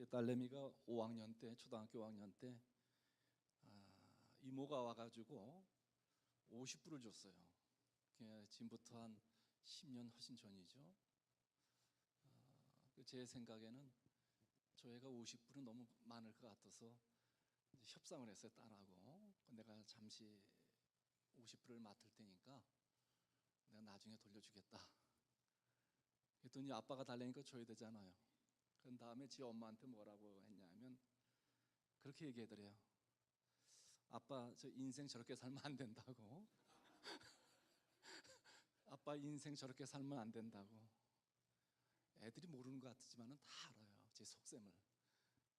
딸내미가 5학년 때, 초등학교 5학년 때 이모가 와가지고 50불을 줬어요. 지금부터 한 10년 훨씬 전이죠. 제 생각에는 저 애가 50불은 너무 많을 것 같아서 협상을 했어요, 딸하고. 내가 잠시 50불을 맡을 테니까 내가 나중에 돌려주겠다. 그랬더니 아빠가 달래니까 줘야 되잖아요. 그 다음에 지 엄마한테 뭐라고 했냐면 그렇게 얘기하더래요. 아빠 저 인생 저렇게 살면 안 된다고. 아빠 인생 저렇게 살면 안 된다고. 애들이 모르는 것 같지만은 다 알아요, 제 속셈을.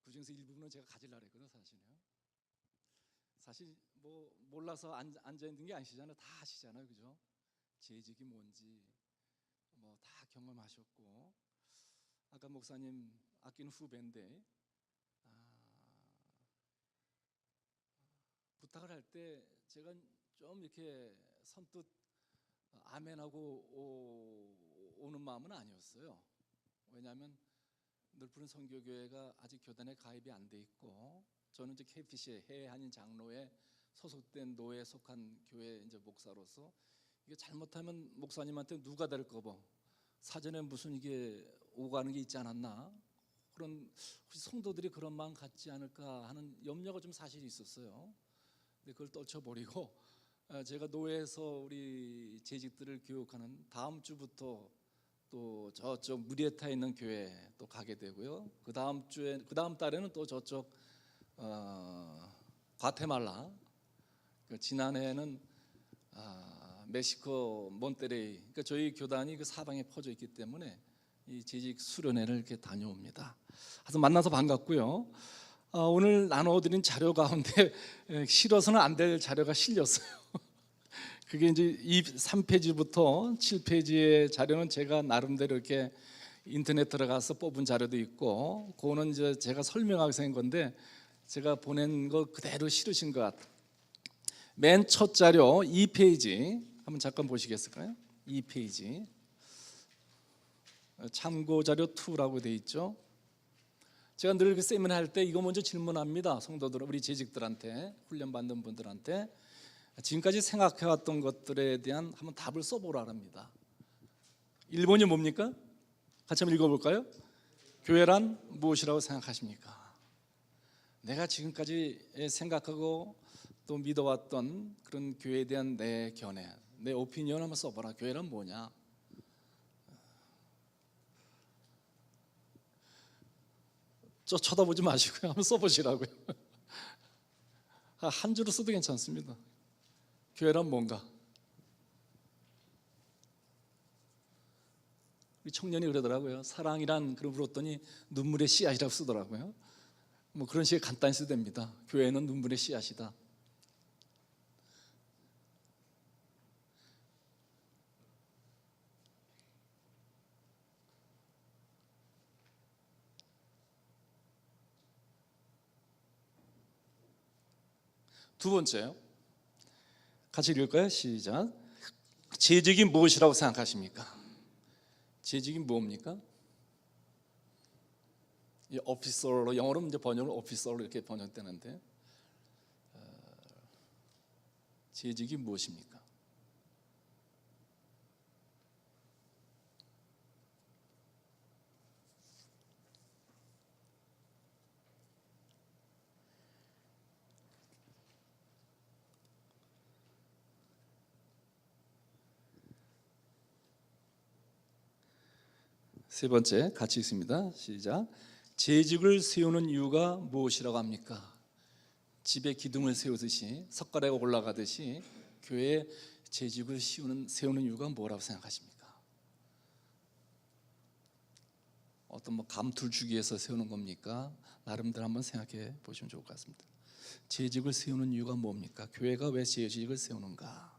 그 중에서 일부분은 제가 가지려고 했거든요, 사실은요. 사실 뭐 몰라서 앉아 있는 게 아니시잖아요. 다 아시잖아요, 그죠? 재직이 뭔지 뭐 다 경험하셨고. 아까 목사님 아끼는 후배인데 부탁을 할 때 제가 좀 이렇게 선뜻 아멘하고 오는 마음은 아니었어요. 왜냐하면 늘푸른 선교교회가 아직 교단에 가입이 안 돼 있고, 저는 이제 KPC 해외 한인 장로회 소속된 노회에 속한 교회 이제 목사로서 이게 잘못하면 목사님한테 누가 될까 봐 사전에 무슨 이게 오가는 게 있지 않았나, 그런 혹시 성도들이 그런 마음 갖지 않을까 하는 염려가 좀 사실 있었어요. 근데 그걸 떨쳐버리고 제가 노회에서 우리 재직들을 교육하는 다음 주부터 또 저쪽 무리에타에 있는 교회 또 가게 되고요. 그 다음 달에는 또 저쪽 과테말라, 지난해에는 멕시코 몬테레이, 그러니까 저희 교단이 그 사방에 퍼져 있기 때문에 이 재직 수련회를 이렇게 다녀옵니다. 그래서 만나서 반갑고요. 오늘 나눠드린 자료 가운데 실어서는 안 될 자료가 실렸어요. 그게 이제 3페이지부터 7페이지의 자료는 제가 나름대로 이렇게 인터넷 들어가서 뽑은 자료도 있고, 그거는 이제 제가 설명하기 위한 건데 제가 보낸 거 그대로 실으신 것 같아요. 맨 첫 자료 2페이지 한번 잠깐 보시겠을까요? 2페이지 참고 자료 2라고 돼 있죠. 제가 늘 그 세미나 할 때 이거 먼저 질문합니다. 성도들, 우리 재직들한테, 훈련받는 분들한테 지금까지 생각해왔던 것들에 대한 한번 답을 써보라 합니다. 1번이 뭡니까? 같이 한번 읽어볼까요? 교회란 무엇이라고 생각하십니까? 내가 지금까지 생각하고 또 믿어왔던 그런 교회에 대한 내 견해, 내 오피니언 한번 써보라. 교회란 뭐냐? 저 쳐다보지 마시고요, 한번 써보시라고요. 한 줄로 써도 괜찮습니다. 교회란 뭔가? 우리 청년이 그러더라고요. 사랑이란, 그걸 물었더니 눈물의 씨앗이라고 쓰더라고요. 뭐 그런 식의 간단히 써도 됩니다. 교회는 눈물의 씨앗이다. 두 번째요, 같이 읽을까요? 시작. 재직이 무엇이라고 생각하십니까? 재직이 뭡니까? 이 오피서로, 영어로 이제 번역을 오피서로 이렇게 번역되는데 재직이 무엇입니까? 세 번째 같이 읽습니다. 시작. 재직을 세우는 이유가 무엇이라고 합니까? 집에 기둥을 세우듯이, 석가래가 올라가듯이 교회에 재직을 세우는 이유가 뭐라고 생각하십니까? 어떤 뭐 감투를 주기 위해서 세우는 겁니까? 나름대로 한번 생각해 보시면 좋을 것 같습니다. 재직을 세우는 이유가 뭡니까? 교회가 왜 재직을 세우는가?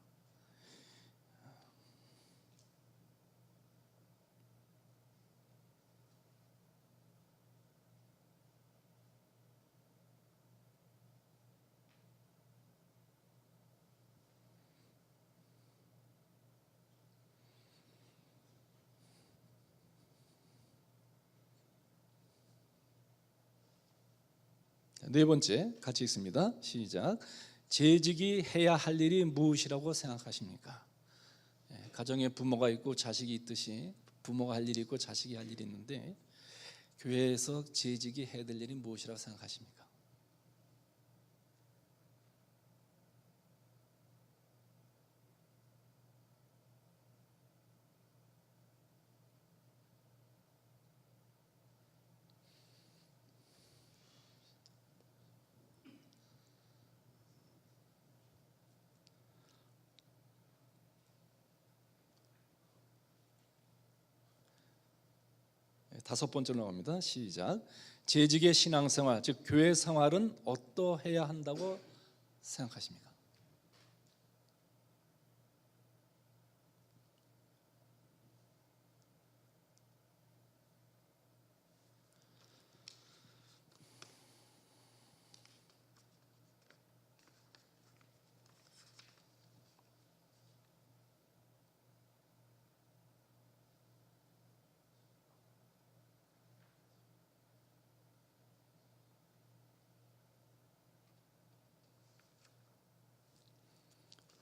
네 번째 같이 읽습니다. 시작. 재직이 해야 할 일이 무엇이라고 생각하십니까? 가정에 부모가 있고 자식이 있듯이 부모가 할 일이 있고 자식이 할 일이 있는데 교회에서 재직이 해야 될 일이 무엇이라고 생각하십니까? 다섯 번째로 나옵니다. 시작. 재직의 신앙생활, 즉 교회 생활은 어떠해야 한다고 생각하십니까?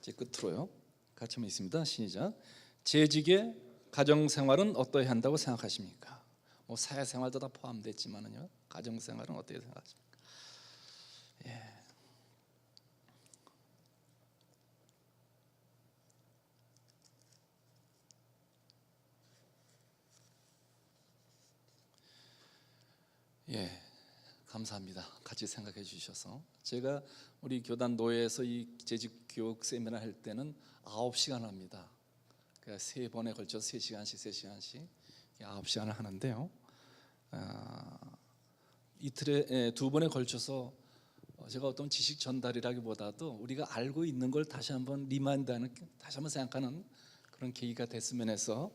제 끝으로요. 같이 한번 있습니다. 시작. 재직의 가정생활은 어떠해야 한다고 생각하십니까? 뭐 사회생활도 다 포함됐지만은요. 가정생활은 어떻게 생각하십니까? 예, 감사합니다. 같이 생각해 주셔서. 제가 우리 교단 노회에서 이 재직 교육 세미나 할 때는 9시간 합니다. 그러니까 3번에 걸쳐서 3시간씩 9시간을 하는데요. 이틀에 2번에 걸쳐서 제가 어떤 지식 전달이라기보다도 우리가 알고 있는 걸 다시 한번 리마인드하는, 다시 한번 생각하는 그런 계기가 됐으면 해서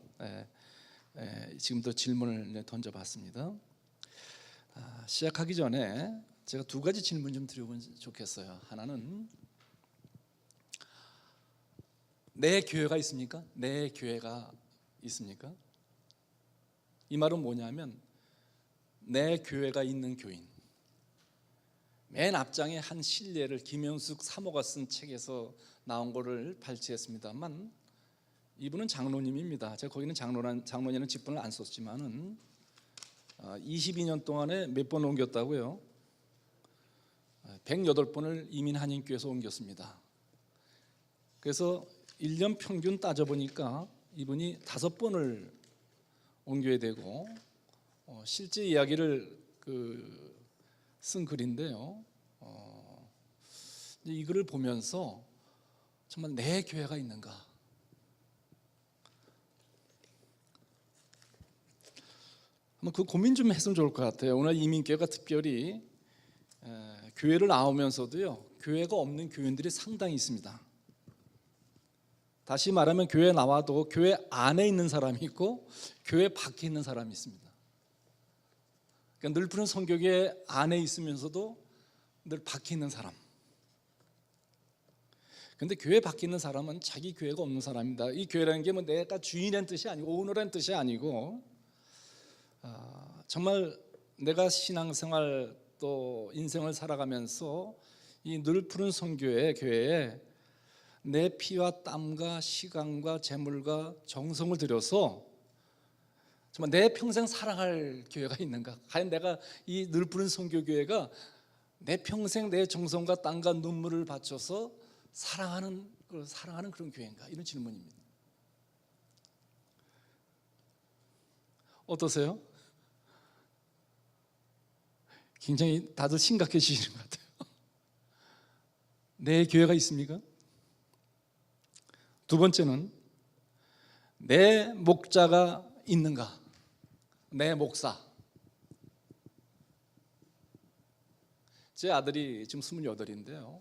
지금도 질문을 던져봤습니다. 시작하기 전에 제가 2가지 질문 좀 드려보면 좋겠어요. 하나는 내 교회가 있습니까? 내 교회가 있습니까? 이 말은 뭐냐면 내 교회가 있는 교인. 맨 앞장에 한 실례를 김영숙 사모가 쓴 책에서 나온 거를 발췌했습니다만 이분은 장로님입니다. 제가 거기는 장로님은 직분을 안 썼지만은 22년 동안에 몇 번 옮겼다고요? 108번을 이민 한인교회에서 옮겼습니다. 그래서 1년 평균 따져보니까 이분이 5번을 옮겨야 되고 실제 이야기를 쓴 글인데요. 이 글을 보면서 정말 내 교회가 있는가? 한번 그 고민 좀 했으면 좋을 것 같아요. 오늘 이민교회가 특별히 교회를 나오면서도요, 교회가 없는 교인들이 상당히 있습니다. 다시 말하면 교회 나와도 교회 안에 있는 사람이 있고 교회 밖에 있는 사람이 있습니다. 그러니까 늘 푸른 선교회 안에 있으면서도 늘 밖에 있는 사람. 근데 교회 밖에 있는 사람은 자기 교회가 없는 사람입니다. 이 교회라는 게 뭐 내가 주인이라는 뜻이 아니고 오너라는 뜻이 아니고 정말 내가 신앙생활 또 인생을 살아가면서 이 늘 푸른 선교회 교회에 내 피와 땀과 시간과 재물과 정성을 들여서 정말 내 평생 사랑할 교회가 있는가? 과연 내가 이 늘 푸른 선교교회가 내 평생 내 정성과 땀과 눈물을 바쳐서 사랑하는 그런 교회인가? 이런 질문입니다. 어떠세요? 굉장히 다들 심각해지시는 것 같아요. 내 교회가 있습니까? 두 번째는 내 목자가 있는가? 내 목사. 제 아들이 지금 28인데요.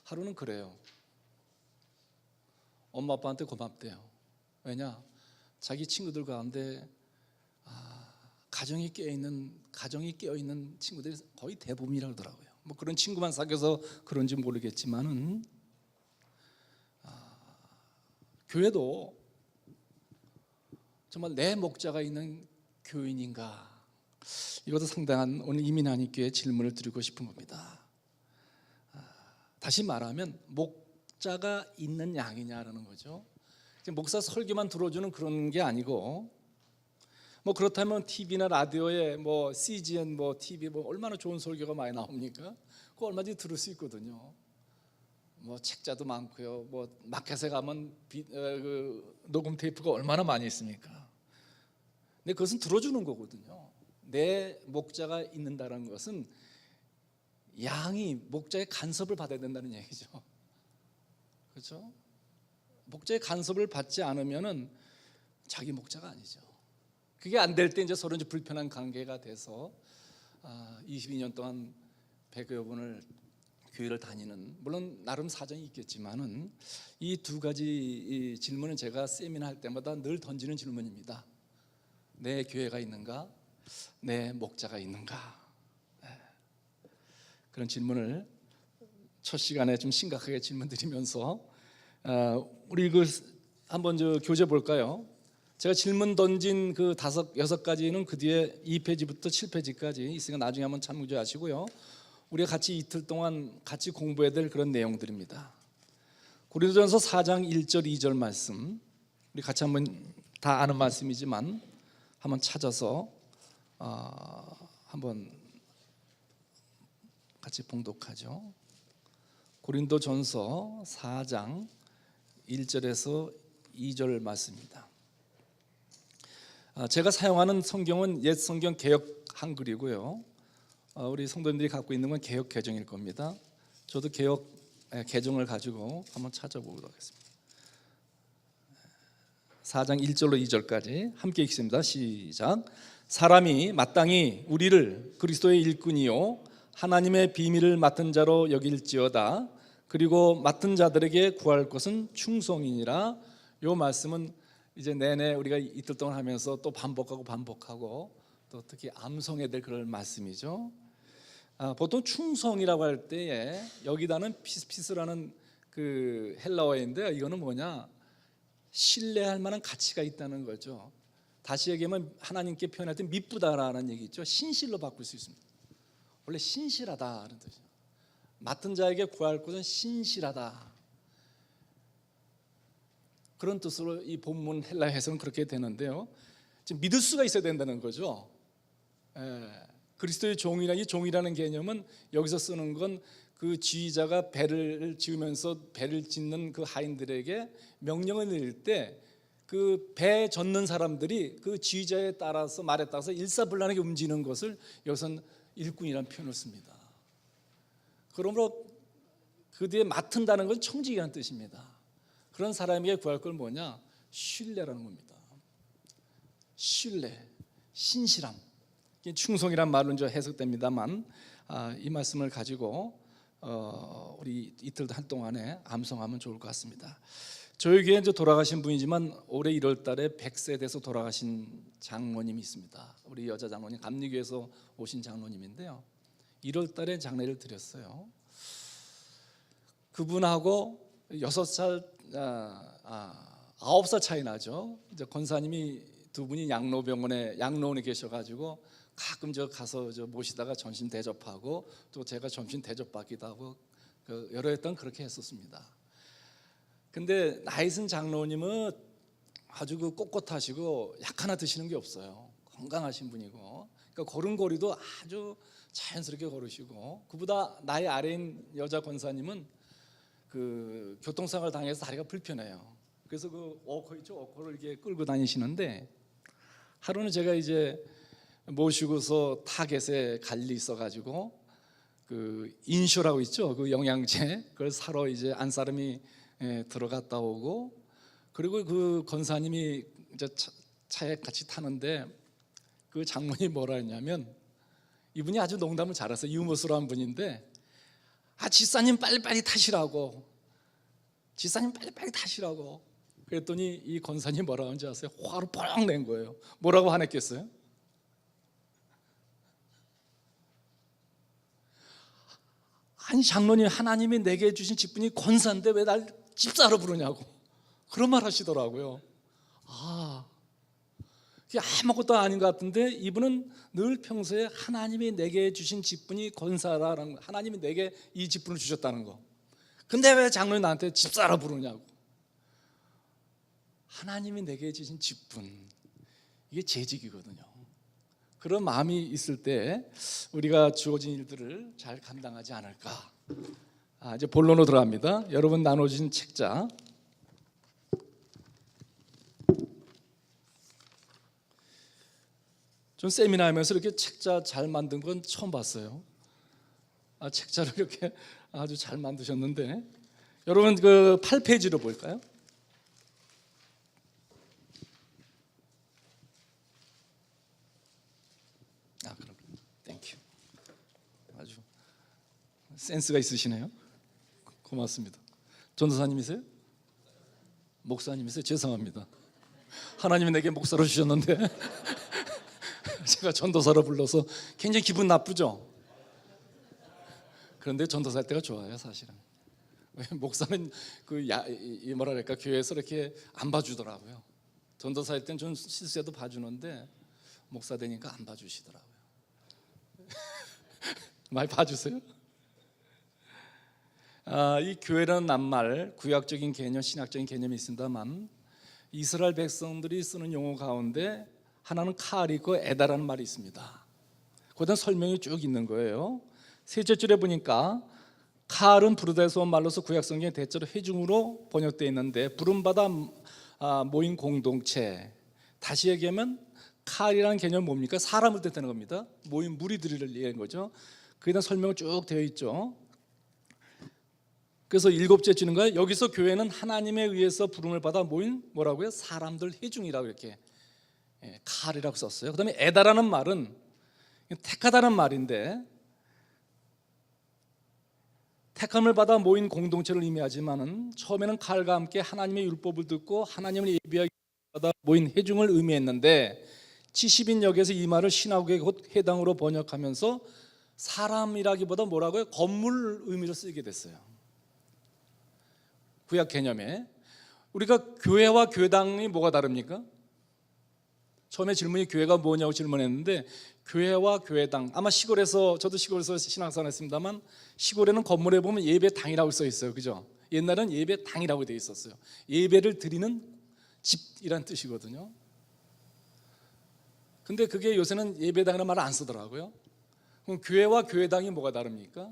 하루는 그래요. 엄마 아빠한테 고맙대요. 왜냐? 자기 친구들 가운데 가정이 깨어있는 친구들이 거의 대부분이라고 하더라고요. 뭐 그런 친구만 사귀어서 그런지 모르겠지만은 교회도 정말 내 목자가 있는 교인인가? 이것도 상당한 오늘 이민한님께 질문을 드리고 싶은 겁니다. 다시 말하면 목자가 있는 양이냐라는 거죠. 목사 설교만 들어주는 그런 게 아니고, 뭐 그렇다면 TV나 라디오에 뭐 CGN 뭐 TV 뭐 얼마나 좋은 설교가 많이 나옵니까? 그거 얼마든지 들을 수 있거든요. 뭐 책자도 많고요. 뭐 마켓에 가면 그 녹음 테이프가 얼마나 많이 있습니까? 근데 그것은 들어주는 거거든요. 내 목자가 있는다는 것은 양이 목자의 간섭을 받아야 된다는 얘기죠. 그렇죠? 목자의 간섭을 받지 않으면은 자기 목자가 아니죠. 그게 안 될 때 이제 서로 이제 불편한 관계가 돼서 22년 동안 100여 번을 교회를 다니는, 물론 나름 사정이 있겠지만은 이 두 가지 질문은 제가 세미나 할 때마다 늘 던지는 질문입니다. 내 교회가 있는가? 내 목자가 있는가? 그런 질문을 첫 시간에 좀 심각하게 질문 드리면서 우리 그 한번 저 교재 볼까요? 제가 질문 던진 그 5, 6가지는 그 뒤에 2페이지부터 7페이지까지 있으니까 나중에 한번 참고하시고요. 우리가 같이 이틀 동안 같이 공부해야 될 그런 내용들입니다. 고린도전서 4장 1절 2절 말씀, 우리 같이 한번 다 아는 말씀이지만 한번 찾아서 한번 같이 봉독하죠. 고린도전서 4장 1절에서 2절 말씀입니다. 제가 사용하는 성경은 옛 성경 개역 한글이고요. 우리 성도님들이 갖고 있는 건 개역 개정일 겁니다. 저도 개역 개정을 가지고 한번 찾아보도록 하겠습니다. 4장 1절로 2절까지 함께 읽습니다. 시작. 사람이 마땅히 우리를 그리스도의 일꾼이요 하나님의 비밀을 맡은 자로 여길지어다. 그리고 맡은 자들에게 구할 것은 충성이니라. 이 말씀은 이제 내내 우리가 이틀 동안 하면서 또 반복하고 또 특히 암송해야 될 그런 말씀이죠. 보통 충성이라고 할 때에 여기다는 피스라는 그 헬라어인데요. 이거는 뭐냐? 신뢰할 만한 가치가 있다는 거죠. 다시 얘기하면 하나님께 표현할 때 미쁘다라는 얘기죠. 신실로 바꿀 수 있습니다. 원래 신실하다는 뜻이에요. 맡은 자에게 구할 것은 신실하다. 그런 뜻으로 이 본문 헬라 해석은 그렇게 되는데요. 지금 믿을 수가 있어야 된다는 거죠. 그리스도의 종이라, 이 종이라는 개념은 여기서 쓰는 건 그 지휘자가 배를 지으면서 배를 짓는 그 하인들에게 명령을 내릴 때 그 배 젓는 사람들이 그 지휘자에 따라서 말에 따라서 일사불란하게 움직이는 것을 여기서는 일꾼이라는 표현을 씁니다. 그러므로 그 뒤에 맡은다는 건 청직이라는 뜻입니다. 그런 사람에게 구할 걸 뭐냐? 신뢰라는 겁니다. 신뢰, 신실함, 충성이란 말로 이제 해석됩니다만 이 말씀을 가지고 우리 이틀 한동안에 암송하면 좋을 것 같습니다. 저희 교회에 이제 돌아가신 분이지만 올해 1월 달에 100세 돼서 돌아가신 장로님이 있습니다. 우리 여자 장로님, 감리교에서 오신 장로님인데요. 1월 달에 장례를 드렸어요. 그분하고 6살, 9살 차이 나죠. 이제 권사님이 두 분이 양로원에 계셔가지고 가끔 저 가서 저 모시다가 점심 대접하고 또 제가 점심 대접받기도 하고 여러 해 동안 그렇게 했었습니다. 근데 나이 든 장로님은 아주 그 꼿꼿하시고 약 하나 드시는 게 없어요. 건강하신 분이고, 그러니까 걸음걸이도 아주 자연스럽게 걸으시고, 그보다 나이 아래인 여자 권사님은 그 교통사고를 당해서 다리가 불편해요. 그래서 그 워커 있죠, 워커를 이렇게 끌고 다니시는데 하루는 제가 이제 모시고서 타겟에 갈 일이 있어가지고 그 인쇼라고 있죠, 그 영양제 그걸 사러 이제 안 사람이 들어갔다 오고, 그리고 그 권사님이 이제 차에 같이 타는데 그 장모님이 뭐라 했냐면, 이분이 아주 농담을 잘해서 유머스러운 분인데, 지사님 빨리빨리 타시라고, 지사님 빨리빨리 타시라고 그랬더니 이 권사님이 뭐라고 하는지 아세요? 화를 뻥 낸 거예요. 뭐라고 화냈겠어요? 아니 장로님, 하나님이 내게 주신 직분이 권사인데 왜 날 집사로 부르냐고 그런 말 하시더라고요. 그게 아무것도 아닌 것 같은데 이분은 늘 평소에 하나님이 내게 주신 직분이 권사라는 거, 하나님이 내게 이 직분을 주셨다는 거. 근데 왜 장로님 나한테 집사라 부르냐고. 하나님이 내게 주신 직분, 이게 재직이거든요. 그런 마음이 있을 때 우리가 주어진 일들을 잘 감당하지 않을까. 이제 본론으로 들어갑니다. 여러분 나눠주신 책자, 전 세미나 하면서 이렇게 책자 잘 만든 건 처음 봤어요. 책자를 이렇게 아주 잘 만드셨는데, 여러분 그 8페이지로 볼까요? 그럼 땡큐. 아주 센스가 있으시네요. 고맙습니다. 전도사님이세요? 목사님이세요? 죄송합니다. 하나님이 내게 목사로 주셨는데 제가 전도사로 불러서 굉장히 기분 나쁘죠? 그런데 전도사 할 때가 좋아요, 사실은. 목사는 뭐랄까, 교회에서 이렇게 안 봐주더라고요. 전도사 할 땐 좀 실수해도 봐주는데 목사 되니까 안 봐주시더라고요. 많이 봐주세요. 이 교회라는 낱말, 구약적인 개념, 신학적인 개념이 있습니다만, 이스라엘 백성들이 쓰는 용어 가운데 하나는 칼이 있고 에다라는 말이 있습니다. 거기다 설명이 쭉 있는 거예요. 셋째 줄에 보니까 칼은 부르다에서 온 말로서 구약 성경에 대체로 회중으로 번역되어 있는데, 부름받아 모인 공동체. 다시 얘기하면 칼이라는 개념은 뭡니까? 사람을 뜻하는 겁니다. 모인 무리들을 얘기하는 거죠. 그에 대한 설명이 쭉 되어 있죠. 그래서 일곱째 주는 거예요. 여기서 교회는 하나님에 의해서 부름을 받아 모인 뭐라고요? 사람들 회중이라고 이렇게 칼이라고 썼어요. 그 다음에 에다라는 말은 택하다는 말인데, 택함을 받아 모인 공동체를 의미하지만은 처음에는 칼과 함께 하나님의 율법을 듣고 하나님을 예비하기 받아 모인 회중을 의미했는데, 70인역에서 이 말을 신학의 곧 해당으로 번역하면서 사람이라기보다 뭐라고요? 건물 의미로 쓰게 됐어요. 구약 개념에. 우리가 교회와 교회당이 뭐가 다릅니까? 처음에 질문이 교회가 뭐냐고 질문했는데, 교회와 교회당, 아마 시골에서, 저도 시골에서 신앙생활 했습니다만 시골에는 건물에 보면 예배당이라고 써 있어요. 그죠? 옛날엔 예배당이라고 되어 있었어요. 예배를 드리는 집이란 뜻이거든요. 근데 그게 요새는 예배당이라는 말을 안 쓰더라고요. 그럼 교회와 교회당이 뭐가 다릅니까?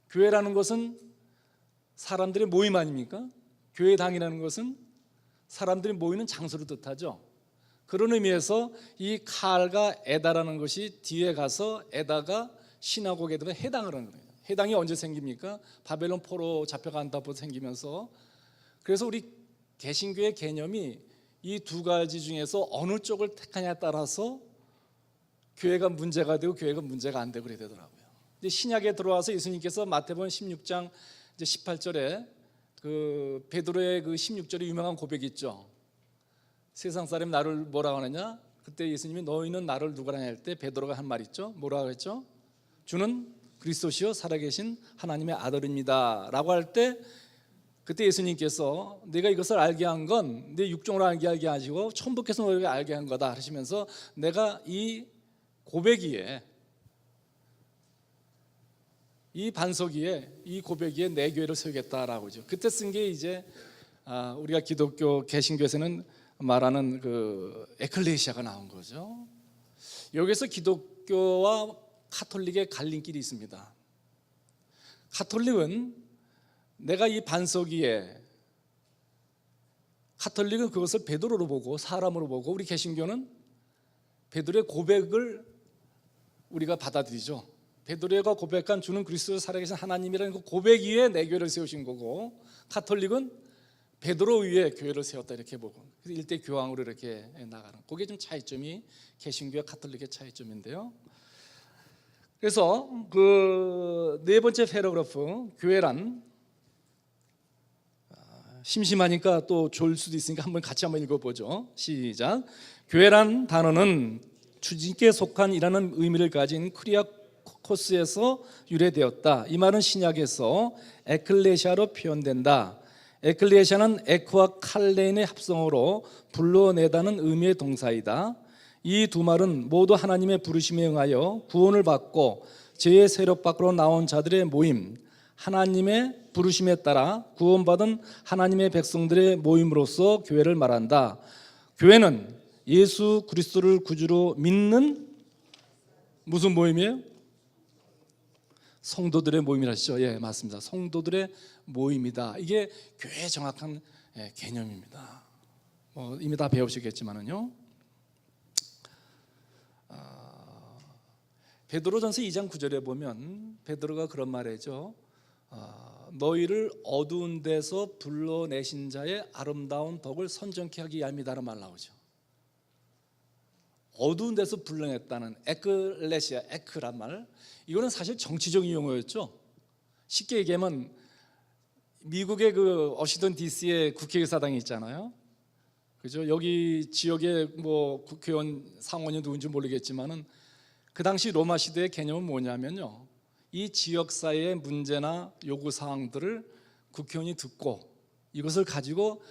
교회라는 것은 사람들의 모임 아닙니까? 교회당이라는 것은 사람들이 모이는 장소를 뜻하죠. 그런 의미에서 이 칼과 에다라는 것이 뒤에 가서 에다가 시나고게에 해당을 하는 거예요. 해당이 언제 생깁니까? 바벨론 포로 잡혀간다부터 생기면서. 그래서 우리 개신교의 개념이 이 두 가지 중에서 어느 쪽을 택하냐에 따라서 교회가 문제가 되고 교회가 문제가 안 되고 그래야 되더라고요. 근데 신약에 들어와서 예수님께서 마태복음 16장 이제 18절에 그 베드로의 그 16절에 유명한 고백이 있죠. 세상 사람이 나를 뭐라고 하느냐? 그때 예수님이 너희는 나를 누구라 할 때 베드로가 한 말 있죠. 뭐라고 했죠? 주는 그리스도시요 살아계신 하나님의 아들입니다 라고 할 때, 그때 예수님께서 내가 이것을 알게 한 건 내 육종으로 알게 하시고 천부께서 너희에게 알게 한 거다 하시면서, 내가 이 고백이에, 이 반석이에, 이 고백이에 내 교회를 세우겠다라고 하죠. 그때 쓴 게 이제 우리가 기독교 개신교에서는 말하는 그 에클레시아가 나온 거죠. 여기서 기독교와 카톨릭의 갈림길이 있습니다. 카톨릭은 내가 이 반석 위에, 카톨릭은 그것을 베드로로 보고 사람으로 보고, 우리 개신교는 베드로의 고백을 우리가 받아들이죠. 베드로가 고백한 주는 그리스도 살아계신 하나님이라는 그 고백 위에 내 교회를 세우신 거고, 카톨릭은 베드로 위에 교회를 세웠다 이렇게 보고, 그래서 일대 교황으로 이렇게 나가는, 그게 좀 차이점이 개신교와 카톨릭의 차이점인데요. 그래서 그 네 번째 패러그래프, 교회란, 심심하니까 또 졸 수도 있으니까 한번 같이 한번 읽어보죠. 시작. 교회란 단어는 주직에 속한 이라는 의미를 가진 크리아코스에서 유래되었다. 이 말은 신약에서 에클레시아로 표현된다. 에클레시아는 에크와 칼레인의 합성어로 불러내다는 의미의 동사이다. 이 두 말은 모두 하나님의 부르심에 응하여 구원을 받고 죄의 세력 밖으로 나온 자들의 모임, 하나님의 부르심에 따라 구원받은 하나님의 백성들의 모임으로서 교회를 말한다. 교회는 예수 그리스도를 구주로 믿는 무슨 모임이에요? 성도들의 모임이라시죠? 예, 맞습니다. 성도들의 모임이다. 이게 교회의 정확한 개념입니다. 이미 다 배우시겠지만은요. 베드로전서 2장 9절에 보면 베드로가 그런 말이죠. 너희를 어두운 데서 불러내신 자의 아름다운 덕을 선정케 하기 위함이다라는 말 나오죠. 어두운 데서 불러냈다는 에클레시아, 에크란 말, 이거는 사실 정치적인 용어였죠. 쉽게 얘기하면 미국의 그 워싱턴 DC의 국회의사당이 있잖아요. 그죠? 여기 지역의 뭐 국회의원 상원이 누군지 모르겠지만은 그 당시 로마 시대의 개념은 뭐냐면요, 이 지역사회의 문제나 요구 사항들을 국회의원이 듣고 이것을 가지고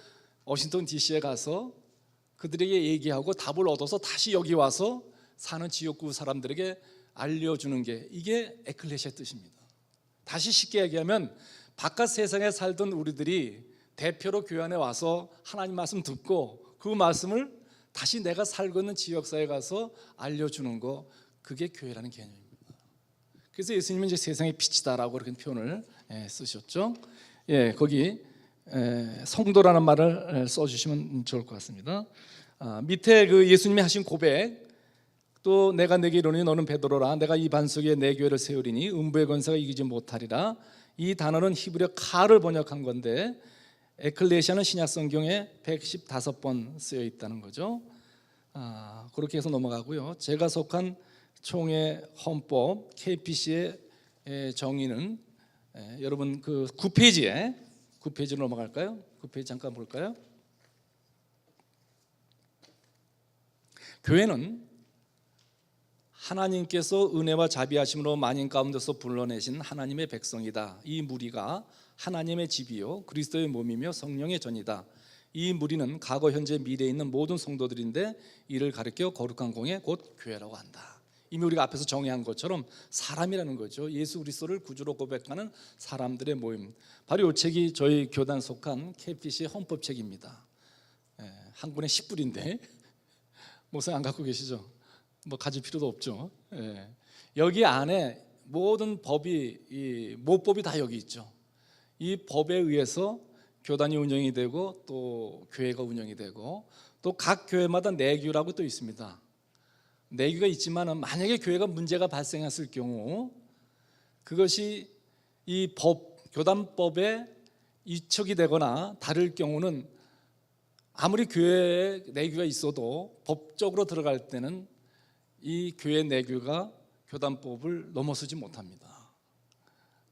워싱턴 DC에 가서 그들에게 얘기하고 답을 얻어서 다시 여기 와서 사는 지역구 사람들에게 알려주는 게 이게 에클레시아 뜻입니다. 다시 쉽게 얘기하면 바깥 세상에 살던 우리들이 대표로 교회 안에 와서 하나님 말씀 듣고 그 말씀을 다시 내가 살고 있는 지역사회에 가서 알려주는 거, 그게 교회라는 개념입니다. 그래서 예수님은 이제 세상의 빛이다라고 그렇게 표현을 쓰셨죠. 예, 거기 성도라는 말을 써주시면 좋을 것 같습니다. 밑에 그 예수님이 하신 고백, 또 내가 내게 이르노니 너는 베드로라, 내가 이 반석에 내 교회를 세우리니 음부의 권세가 이기지 못하리라. 이 단어는 히브리어 카를 번역한 건데 에클레시아는 신약 성경에 115번 쓰여 있다는 거죠. 그렇게 해서 넘어가고요. 제가 속한 총회 헌법 KPC의 정의는 여러분 그 9페이지로 넘어갈까요? 9페이지 잠깐 볼까요? 교회는 하나님께서 은혜와 자비하심으로 만인 가운데서 불러내신 하나님의 백성이다. 이 무리가 하나님의 집이요 그리스도의 몸이며 성령의 전이다. 이 무리는 과거, 현재, 미래에 있는 모든 성도들인데 이를 가리켜 거룩한 공예 곧 교회라고 한다. 이미 우리가 앞에서 정의한 것처럼 사람이라는 거죠. 예수 그리스도를 구주로 고백하는 사람들의 모임. 바로 이 책이 저희 교단 속한 KPC의 헌법책입니다. 한 권에 10불인데 목사님 안 갖고 계시죠? 뭐 가질 필요도 없죠. 여기 안에 모든 법이, 이 모법이 다 여기 있죠. 이 법에 의해서 교단이 운영이 되고 또 교회가 운영이 되고 또 각 교회마다 내규라고 또 있습니다. 내규가 있지만 만약에 교회가 문제가 발생했을 경우 그것이 이 교단법에 이척이 되거나 다를 경우는 아무리 교회에 내규가 있어도 법적으로 들어갈 때는 이 교회 내규가 교단법을 넘어서지 못합니다.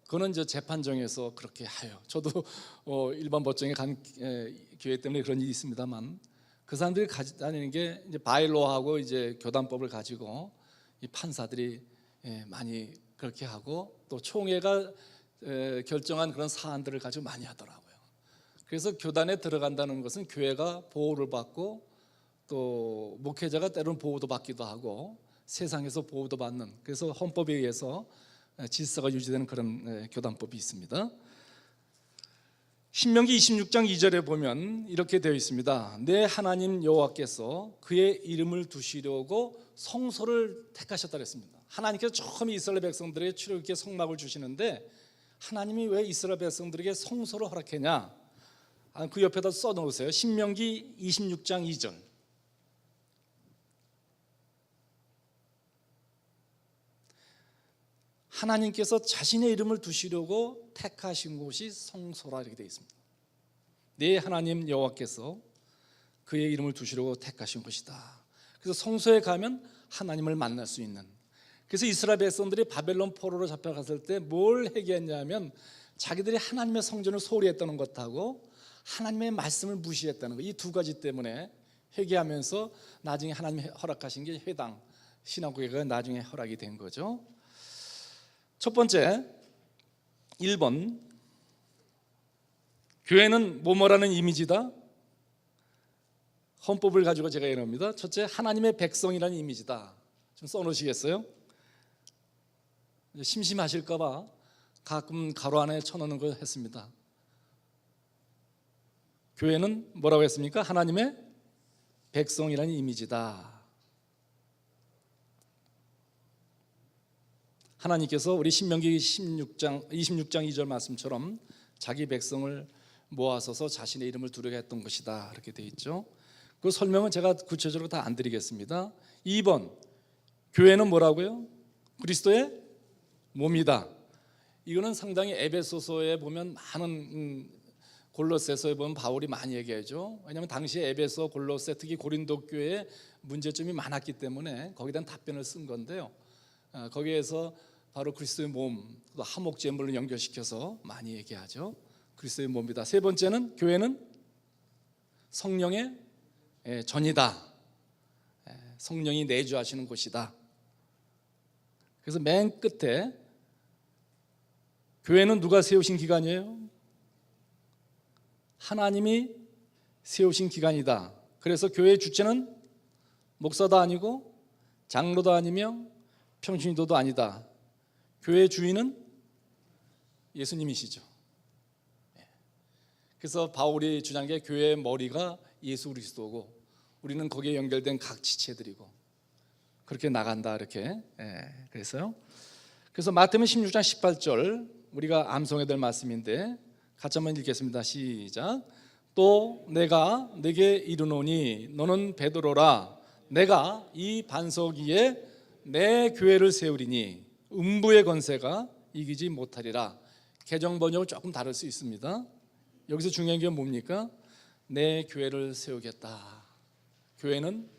그거는 이제 재판정에서 그렇게 해요. 저도 일반 법정에 간 교회 때문에 그런 일이 있습니다만 그 사람들이 가지고 다니는 게 이제 바일로하고 이제 교단법을 가지고 이 판사들이 많이 그렇게 하고 또 총회가 결정한 그런 사안들을 가지고 많이 하더라고요. 그래서 교단에 들어간다는 것은 교회가 보호를 받고 또 목회자가 때로는 보호도 받기도 하고 세상에서 보호도 받는, 그래서 헌법에 의해서 질서가 유지되는 그런 교단법이 있습니다. 신명기 26장 2절에 보면 이렇게 되어 있습니다. 내 하나님 여호와께서 그의 이름을 두시려고 성소를 택하셨다 그랬습니다. 하나님께서 처음에 이스라엘 백성들에게 출애굽기에 성막을 주시는데 하나님이 왜 이스라엘 백성들에게 성소를 허락했냐? 그 옆에다 써놓으세요. 신명기 26장 2절. 하나님께서 자신의 이름을 두시려고 택하신 곳이 성소라 이렇게 되어 있습니다. 네 하나님 여호와께서 그의 이름을 두시려고 택하신 곳이다. 그래서 성소에 가면 하나님을 만날 수 있는, 그래서 이스라엘 백성들이 바벨론 포로로 잡혀갔을 때 뭘 회개했냐면 자기들이 하나님의 성전을 소홀히 했다는 것하고 하나님의 말씀을 무시했다는 것, 이 두 가지 때문에 회개하면서 나중에 하나님이 허락하신 게 회당 신학교가 나중에 허락이 된 거죠. 첫 번째 1번, 교회는 뭐뭐라는 이미지다. 헌법을 가지고 제가 이럽니다. 첫째, 하나님의 백성이라는 이미지다. 좀 써놓으시겠어요? 심심하실까 봐 가끔 가로 안에 쳐놓는 걸 했습니다. 교회는 뭐라고 했습니까? 하나님의 백성이라는 이미지다. 하나님께서 우리 신명기 26장 2절 말씀처럼 자기 백성을 모아서서 자신의 이름을 두르게 했던 것이다. 이렇게 되어 있죠. 그 설명은 제가 구체적으로 다 안 드리겠습니다. 2번, 교회는 뭐라고요? 그리스도의 몸이다. 이거는 상당히 에베소서에 보면 많은 골로새서에 보면 바울이 많이 얘기하죠. 왜냐하면 당시에 에베소, 골로새, 특히 고린도 교회에 문제점이 많았기 때문에 거기에 대한 답변을 쓴 건데요. 거기에서 바로 그리스도의 몸, 또 화목제물로 연결시켜서 많이 얘기하죠. 그리스도의 몸이다. 세 번째는 교회는 성령의 전이다. 성령이 내주하시는 곳이다. 그래서 맨 끝에 교회는 누가 세우신 기관이에요? 하나님이 세우신 기관이다. 그래서 교회의 주체는 목사도 아니고 장로도 아니며 평신도도 아니다. 교회의 주인은 예수님이시죠. 그래서 바울이 주장한 게 교회의 머리가 예수 그리스도고 우리는 거기에 연결된 각 지체들이고 그렇게 나간다. 이렇게 그래서요. 그래서 마태복음 16장 18절 우리가 암송해야 될 말씀인데 같이 한번 읽겠습니다. 시작. 또 내가 네게 이르노니 너는 베드로라. 내가 이 반석 위에 내 교회를 세우리니 음부의 권세가 이기지 못하리라. 개정 번역은 조금 다를 수 있습니다. 여기서 중요한 게 뭡니까? 내 교회를 세우겠다. 교회는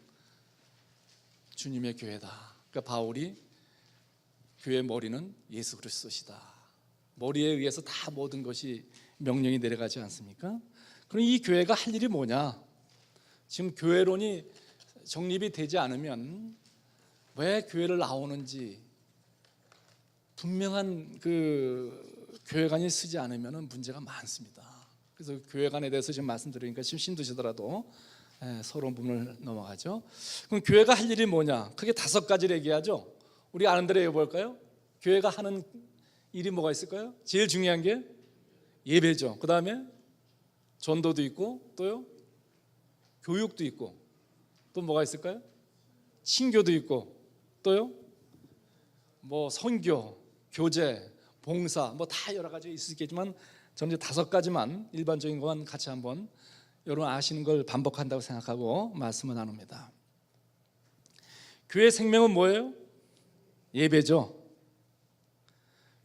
주님의 교회다. 그러니까 바울이 교회의 머리는 예수 그리스도시다. 머리에 의해서 다 모든 것이 명령이 내려가지 않습니까? 그럼 이 교회가 할 일이 뭐냐? 지금 교회론이 정립이 되지 않으면 왜 교회를 나오는지 분명한 그 교회관이 쓰지 않으면 문제가 많습니다. 그래서 교회관에 대해서 지금 말씀드리니까 지금 힘드시더라도 서론 부분을 넘어가죠. 그럼 교회가 할 일이 뭐냐? 크게 5가지를 얘기하죠. 우리 아는 대로 해볼까요? 교회가 하는 일이 뭐가 있을까요? 제일 중요한 게 예배죠. 그 다음에 전도도 있고 또요 교육도 있고 또 뭐가 있을까요? 친교도 있고 또요 뭐 선교, 교제, 봉사 뭐 다 여러 가지 있을 수 있겠지만 저는 이제 5가지만 일반적인 것만 같이 한번 여러분 아시는 걸 반복한다고 생각하고 말씀을 나눕니다. 교회 생명은 뭐예요? 예배죠.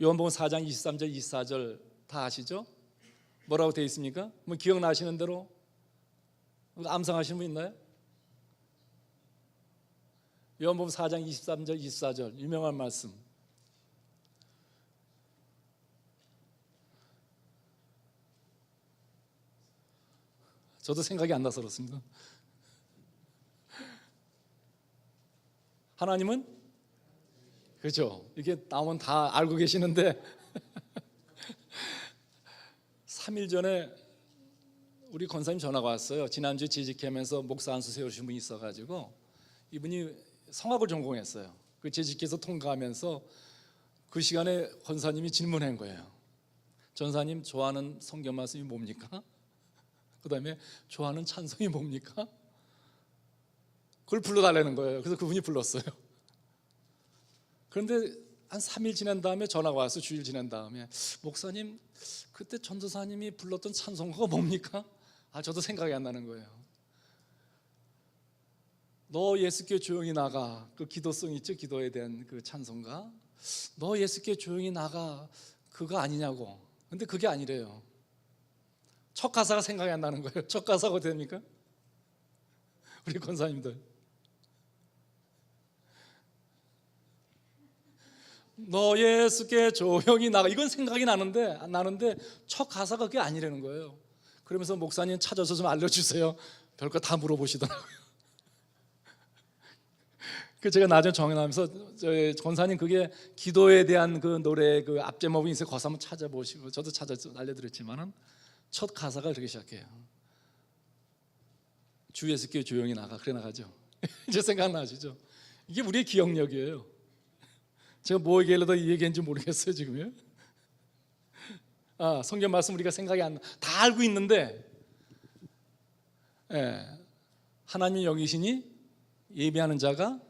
요한복음 4장 23절 24절 다 아시죠? 뭐라고 되어 있습니까? 뭐 기억나시는 대로 암송하시는 분 있나요? 요한복음 4장 23절 24절 유명한 말씀. 저도 생각이 안 나서 그렇습니다. 하나님은 그렇죠. 이게 나오면 다 알고 계시는데 3일 전에 우리 권사님 전화가 왔어요. 지난주에 재직하면서 목사 안수 세우신 분이 있어가지고 이분이 성악을 전공했어요. 그 재직해서 통과하면서 그 시간에 권사님이 질문한 거예요. 전사님 좋아하는 성경 말씀이 뭡니까? 그 다음에 좋아하는 찬송이 뭡니까? 그걸 불러달라는 거예요. 그래서 그분이 불렀어요. 그런데 한 3일 지난 다음에 전화가 와서 주일 지난 다음에 목사님 그때 전도사님이 불렀던 찬송가가 뭡니까? 저도 생각이 안 나는 거예요. 너 예수께 조용히 나가. 그 기도성 있죠? 기도에 대한 그 찬송가. 너 예수께 조용히 나가. 그거 아니냐고. 근데 그게 아니래요. 첫 가사가 생각이 안 나는 거예요. 첫 가사가 어떻게 됩니까? 우리 권사님들 너 예수께 조용히 나가. 이건 생각이 나는데 첫 가사가 그게 아니라는 거예요. 그러면서 목사님 찾아서 좀 알려주세요. 별거 다 물어보시더라고요. 그 제가 나중에 정해나면서 저희 권사님 그게 기도에 대한 그 노래 그 앞제목이 있어요. 거기서 한번 찾아보시고 저도 찾아서 알려드렸지만은 첫 가사가 그렇게 시작해요. 주 예수께 조용히 나가. 그래 나가죠. 이제 생각나시죠? 이게 우리의 기억력이에요. 제가 뭐 얘기하려다 이 얘기인지 모르겠어요 지금요. 성경 말씀 우리가 생각이 안 나. 다 알고 있는데, 하나님 영이시니 예배하는 자가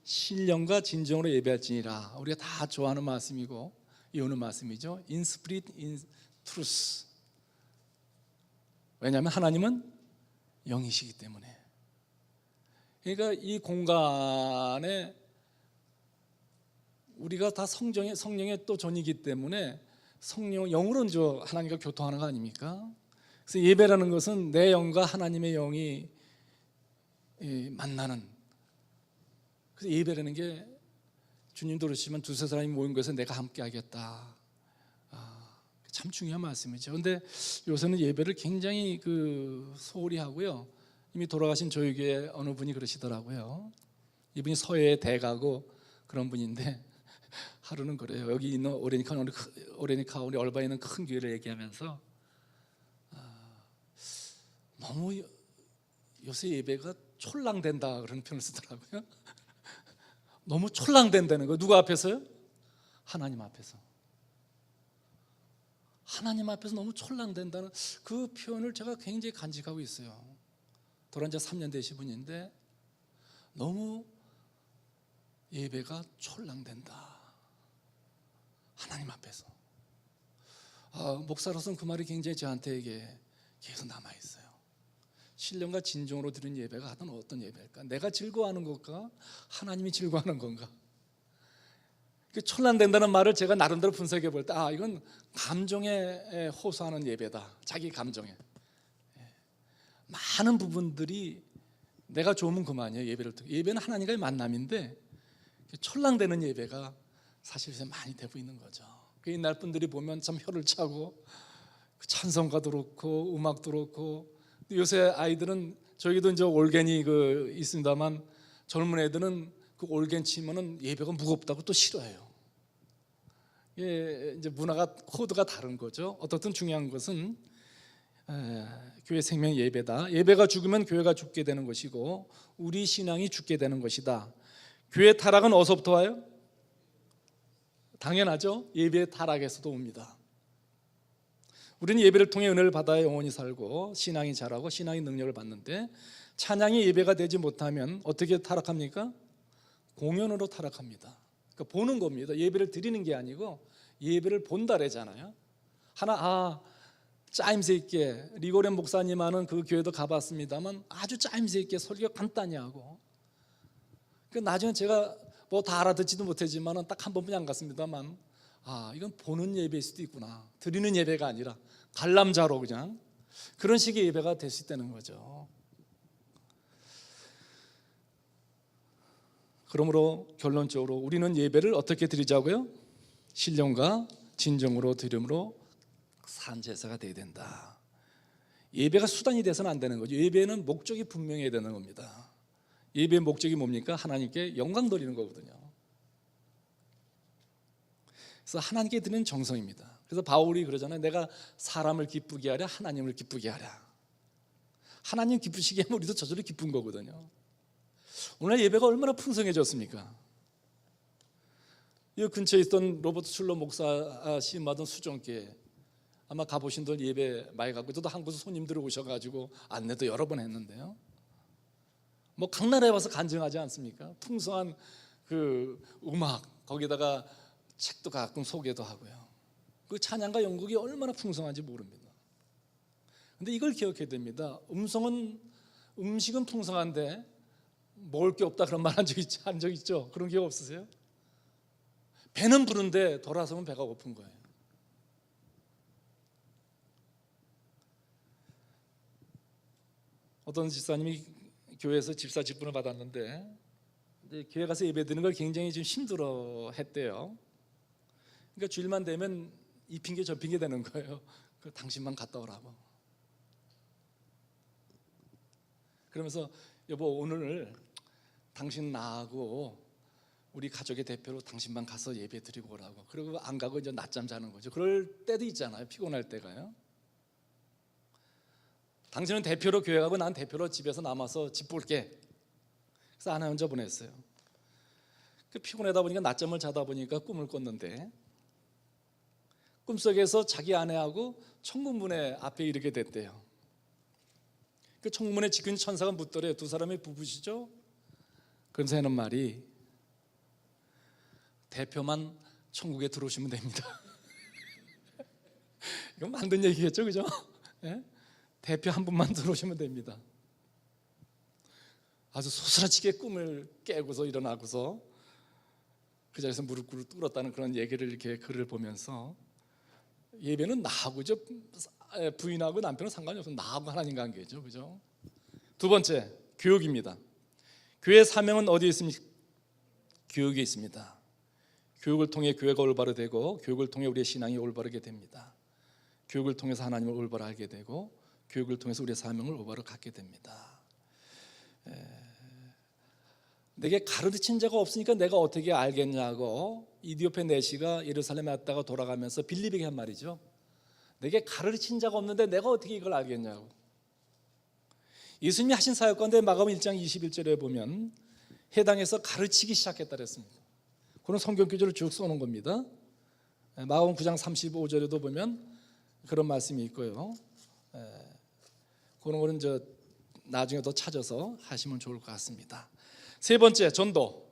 신령과 진정으로 예배할지니라. 우리가 다 좋아하는 말씀이고 이오는 말씀이죠. In spirit, in truth. 왜냐하면 하나님은 영이시기 때문에. 그러니까 이 공간에 우리가 다 성령의 또 전이기 때문에 성령 영으로 이제 하나님과 교통하는 거 아닙니까? 그래서 예배라는 것은 내 영과 하나님의 영이 만나는. 그래서 예배라는 게 주님도 그러시면 두세 사람이 모인 곳에서 내가 함께 하겠다. 참 중요한 말씀이죠. 그런데 요새는 예배를 굉장히 소홀히 하고요. 이미 돌아가신 조유교회 어느 분이 그러시더라고요. 이분이 서해의 대가고 그런 분인데 하루는 그래요. 여기 있는 오레니카 우리 얼바에 있는 큰 교회를 얘기하면서 너무 요새 예배가 촐랑된다 그런 표현을 쓰더라고요. 너무 촐랑된다는 거. 누구 앞에서요? 하나님 앞에서. 하나님 앞에서 너무 촐랑된다는 그 표현을 제가 굉장히 간직하고 있어요. 돌아온 지 3년 되신 분인데 너무 예배가 촐랑된다. 하나님 앞에서. 목사로서는 그 말이 굉장히 저한테 계속 남아있어요. 신령과 진정으로 드리는 예배가 하여튼 어떤 예배일까? 내가 즐거워하는 것과 하나님이 즐거워하는 건가? 촐란된다는 말을 제가 나름대로 분석해 볼 때 이건 감정에 호소하는 예배다. 자기 감정에. 많은 부분들이 내가 좋으면 그만이에요. 예배는 하나님과의 만남인데 촐랑되는 예배가 사실 요새 많이 되고 있는 거죠. 옛날 분들이 보면 참 혀를 차고 찬송가도 그렇고 음악도 그렇고. 요새 아이들은 저기도 이제 올겐이 있습니다만 젊은 애들은 그 올겐 치면은 예배가 무겁다고 또 싫어해요. 이제 문화가 코드가 다른 거죠. 어떻든 중요한 것은 교회 생명 예배다. 예배가 죽으면 교회가 죽게 되는 것이고 우리 신앙이 죽게 되는 것이다. 교회 타락은 어디서부터 와요? 당연하죠. 예배의 타락에서도 옵니다. 우리는 예배를 통해 은혜를 받아야 영원히 살고 신앙이 자라고 신앙의 능력을 받는데 찬양이 예배가 되지 못하면 어떻게 타락합니까? 공연으로 타락합니다. 그러니까 보는 겁니다. 예배를 드리는 게 아니고 예배를 본다래잖아요. 짜임새 있게 리고렌 목사님 하는 그 교회도 가봤습니다만 아주 짜임새 있게 설교 간단히 하고 나중에 제가 뭐 다 알아듣지도 못했지만 딱 한 번뿐이 안 갔습니다만 이건 보는 예배일 수도 있구나. 드리는 예배가 아니라 관람자로 그냥 그런 식의 예배가 될 수 있다는 거죠. 그러므로 결론적으로 우리는 예배를 어떻게 드리자고요? 신령과 진정으로 드림으로 산 제사가 되어야 된다. 예배가 수단이 돼서는 안 되는 거죠. 예배는 목적이 분명해야 되는 겁니다. 예배의 목적이 뭡니까? 하나님께 영광 돌리는 거거든요. 그래서 하나님께 드리는 정성입니다. 그래서 바울이 그러잖아요. 내가 사람을 기쁘게 하랴 하나님을 기쁘게 하랴. 하나님 기쁘시게 하면 우리도 저절로 기쁜 거거든요. 오늘 예배가 얼마나 풍성해졌습니까? 이 근처에 있던 로버트 슐러 목사 시음하던 수종교회 아마 가보신 분들 예배 많이 가고 저도 한국에서 손님들 오셔가지고 안내도 여러 번 했는데요. 뭐 각 나라에 와서 간증하지 않습니까? 풍성한 그 음악 거기다가 책도 가끔 소개도 하고요. 그 찬양과 연극이 얼마나 풍성한지 모릅니다. 근데 이걸 기억해야 됩니다. 음식은 풍성한데 먹을 게 없다 그런 말 한 적 있죠? 그런 기억 없으세요? 배는 부른데 돌아서면 배가 고픈 거예요. 어떤 집사님이 교회에서 집사 직분을 받았는데 교회 가서 예배 드리는 걸 굉장히 좀 힘들어 했대요. 그러니까 주일만 되면 이 핑계 저 핑계 되는 거예요. 당신만 갔다 오라고. 그러면서 여보 오늘 당신 나하고 우리 가족의 대표로 당신만 가서 예배 드리고 오라고. 그리고 안 가고 이제 낮잠 자는 거죠. 그럴 때도 있잖아요. 피곤할 때가요. 당신은 대표로 교회 가고 난 대표로 집에서 남아서 집 볼게. 그래서 아내 혼자 보냈어요. 피곤하다 보니까 낮잠을 자다 보니까 꿈을 꿨는데 꿈속에서 자기 아내하고 청문문에 앞에 이르게 됐대요. 그 청문문에 지킨 천사가 묻더래요. 두 사람이 부부시죠? 그러면서 하는 말이 대표만 천국에 들어오시면 됩니다. 이건 만든 얘기겠죠, 그죠? 네? 대표 한 분만 들어오시면 됩니다. 아주 소스라치게 꿈을 깨고서 일어나고서 그 자리에서 무릎 꿇었다는 그런 얘기를 이렇게 글을 보면서 예배는 나하고 부인하고 남편은 상관이 없어. 나하고 하나님 관계죠, 그죠? 두 번째, 교육입니다. 교회의 사명은 어디에 있습니까? 교육에 있습니다. 교육을 통해 교회가 올바르게 되고 교육을 통해 우리의 신앙이 올바르게 됩니다. 교육을 통해서 하나님을 올바로 알게 되고 교육을 통해서 우리의 사명을 올바로 갖게 됩니다. 내게 가르친 자가 없으니까 내가 어떻게 알겠냐고 이디오페 내시가 예루살렘에 왔다가 돌아가면서 빌립에게 한 말이죠. 내게 가르친 자가 없는데 내가 어떻게 이걸 알겠냐고. 예수님이 하신 사역 가운데 마가복음 1장 21절에 보면 해당해서 가르치기 시작했다 그랬습니다. 그런 성경 교절을 쭉 써놓은 겁니다. 마가복음 9장 35절에도 보면 그런 말씀이 있고요. 그런 거는 나중에 더 찾아서 하시면 좋을 것 같습니다. 세 번째, 전도.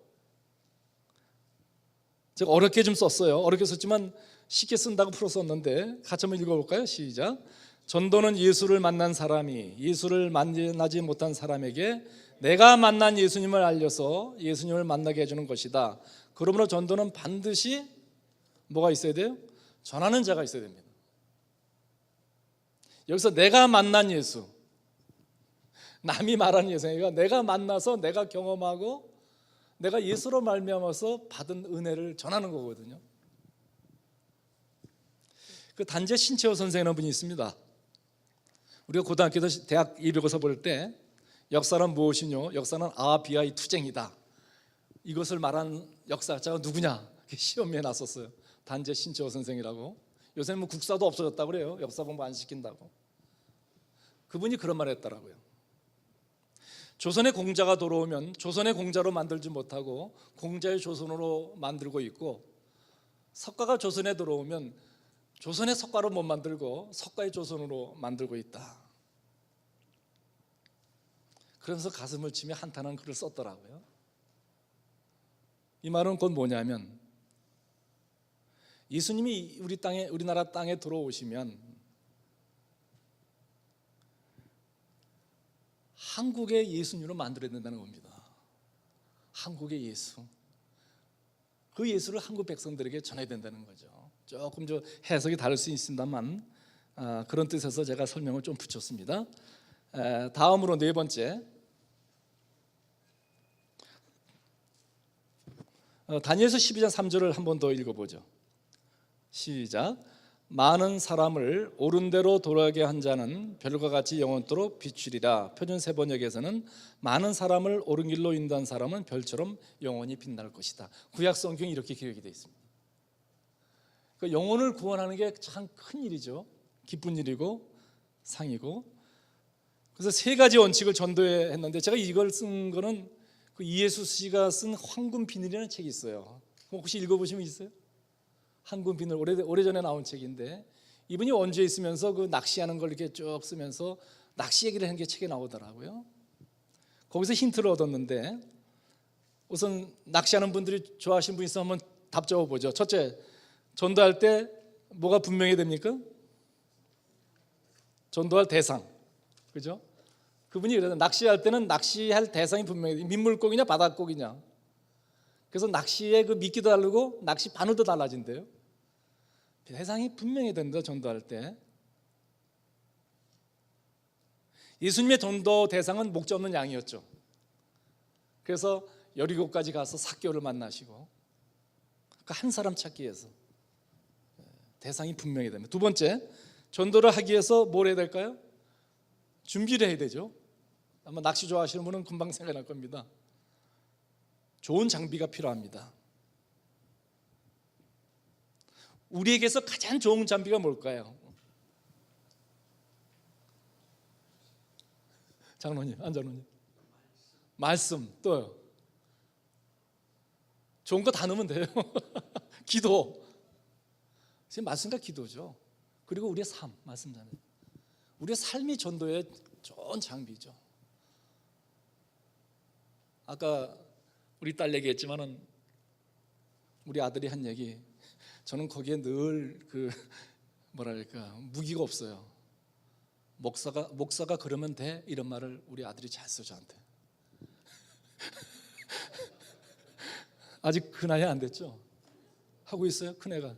제가 어렵게 좀 썼어요. 어렵게 썼지만 쉽게 쓴다고 풀어 썼는데 같이 한번 읽어볼까요? 시작. 전도는 예수를 만난 사람이 예수를 만나지 못한 사람에게 내가 만난 예수님을 알려서 예수님을 만나게 해주는 것이다. 그러므로 전도는 반드시 뭐가 있어야 돼요? 전하는 자가 있어야 됩니다. 여기서 내가 만난 예수, 남이 말하는 예수가 아니라 내가 만나서 내가 경험하고 내가 예수로 말미암아서 받은 은혜를 전하는 거거든요. 그 단재 신채호 선생이라는 분이 있습니다. 우리가 고등학교 때 대학 이력서 볼 때 역사는 무엇이뇨? 역사는 아비아의 투쟁이다. 이것을 말한 역사자가 누구냐? 시험에 났었어요. 단재 신채호 선생이라고. 요새는 뭐 국사도 없어졌다고 그래요. 역사 공부 안 시킨다고. 그분이 그런 말을 했더라고요. 조선의 공자가 돌아오면 조선의 공자로 만들지 못하고 공자의 조선으로 만들고 있고, 석가가 조선에 들어오면 조선의 석가로 못 만들고 석가의 조선으로 만들고 있다. 그러면서 가슴을 치며 한탄한 글을 썼더라고요. 이 말은 곧 뭐냐면 예수님이 우리나라 땅에 들어오시면 한국의 예수님으로 만들어야 된다는 겁니다. 한국의 예수. 그 예수를 한국 백성들에게 전해야 된다는 거죠. 조금 해석이 다를 수 있습니다만 그런 뜻에서 제가 설명을 좀 붙였습니다. 다음으로 네 번째, 다니엘서 12장 3절을 한 번 더 읽어보죠. 시작. 많은 사람을 옳은 대로 돌아가게 한 자는 별과 같이 영원토록 비추리라. 표준 세번역에서는 많은 사람을 옳은 길로 인도한 사람은 별처럼 영원히 빛날 것이다. 구약 성경이 이렇게 기록이 되어 있습니다. 그러니까 영혼을 구원하는 게 참 큰 일이죠. 기쁜 일이고 상이고. 그래서 세 가지 원칙을 전도에 했는데 제가 이걸 쓴 거는 그 이예수 씨가 쓴 황금 비늘이라는 책이 있어요. 혹시 읽어보시면 있어요? 황금 비늘, 오래전에 나온 책인데 이분이 원주에 있으면서 그 낚시하는 걸 이렇게 쭉 쓰면서 낚시 얘기를 하는 게 책에 나오더라고요. 거기서 힌트를 얻었는데 우선 낚시하는 분들이 좋아하시는 분 있으면 한번 답 적어보죠. 첫째, 전도할 때 뭐가 분명히 됩니까? 전도할 대상, 그죠? 그분이 그래서 낚시할 때는 낚시할 대상이 분명히 돼요. 민물고기냐 바닷고기냐. 그래서 낚시에 그 미끼도 다르고 낚시 바늘도 달라진대요. 대상이 분명히 된다. 전도할 때 예수님의 전도 대상은 목자 없는 양이었죠. 그래서 여리고까지 가서 삭개오를 만나시고 그 한 사람 찾기 위해서 대상이 분명히 됩니다. 두 번째, 전도를 하기 위해서 뭘 해야 될까요? 준비를 해야 되죠. 아마 낚시 좋아하시는 분은 금방 생각날 겁니다. 좋은 장비가 필요합니다. 우리에게서 가장 좋은 장비가 뭘까요? 장로님, 안장로님. 말씀, 또요. 좋은 거 다 넣으면 돼요. 기도. 지금 말씀과 기도죠. 그리고 우리의 삶, 말씀잖아요. 우리의 삶이 전도의 좋은 장비죠. 아까 우리 딸 얘기했지만은 우리 아들이 한 얘기, 저는 거기에 늘 뭐랄까 무기가 없어요. 목사가 그러면 돼, 이런 말을 우리 아들이 잘 써 저한테. 아직 그 나이 안 됐죠? 하고 있어요, 큰애가.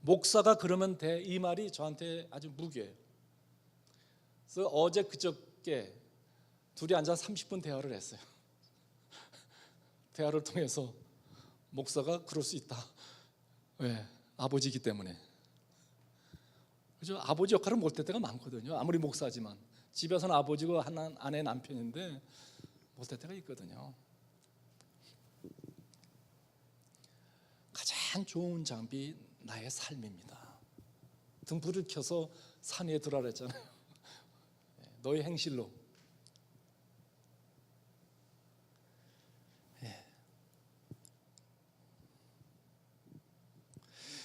목사가 그러면 돼, 이 말이 저한테 아주 무기예요. 그래서 어제 그저께 둘이 앉아 30분 대화를 했어요. 대화를 통해서 목사가 그럴 수 있다. 왜? 아버지이기 때문에. 그죠? 아버지 역할을 못할 때가 많거든요. 아무리 목사지만 집에서는 아버지고 아내 남편인데 못할 때가 있거든요. 가장 좋은 장비 나의 삶입니다. 등불을 켜서 산 위에 들어라 했잖아요. 너의 행실로.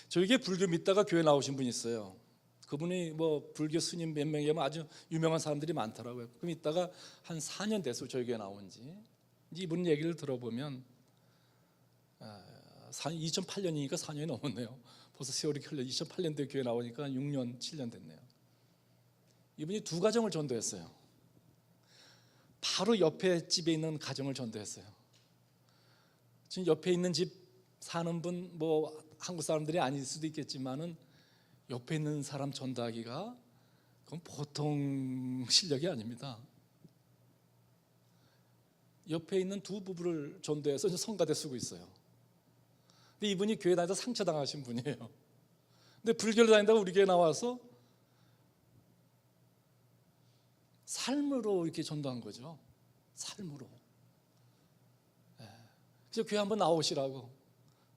저에게 불교 믿다가 교회 나오신 분이 있어요. 그분이 뭐 불교 스님 몇 명이면 아주 유명한 사람들이 많더라고요. 그럼 있다가 한 4년 됐어요, 저희 교회 나온 지. 이분 얘기를 들어보면 2008년이니까 4년이 넘었네요. 벌써 세월이 흘러 2008년도에 교회 나오니까 6년, 7년 됐네요. 이분이 2가정을 전도했어요. 바로 옆에 집에 있는 가정을 전도했어요. 지금 옆에 있는 집 사는 분 뭐 한국 사람들이 아닐 수도 있겠지만은 옆에 있는 사람 전도하기가 그건 보통 실력이 아닙니다. 옆에 있는 두 부부를 전도해서 성가대 쓰고 있어요. 근데 이분이 교회 다니다 상처당하신 분이에요. 근데 불교를 다닌다고 우리 교회 나와서 삶으로 이렇게 전도한 거죠. 삶으로. 그래서 교회 한번 나오시라고.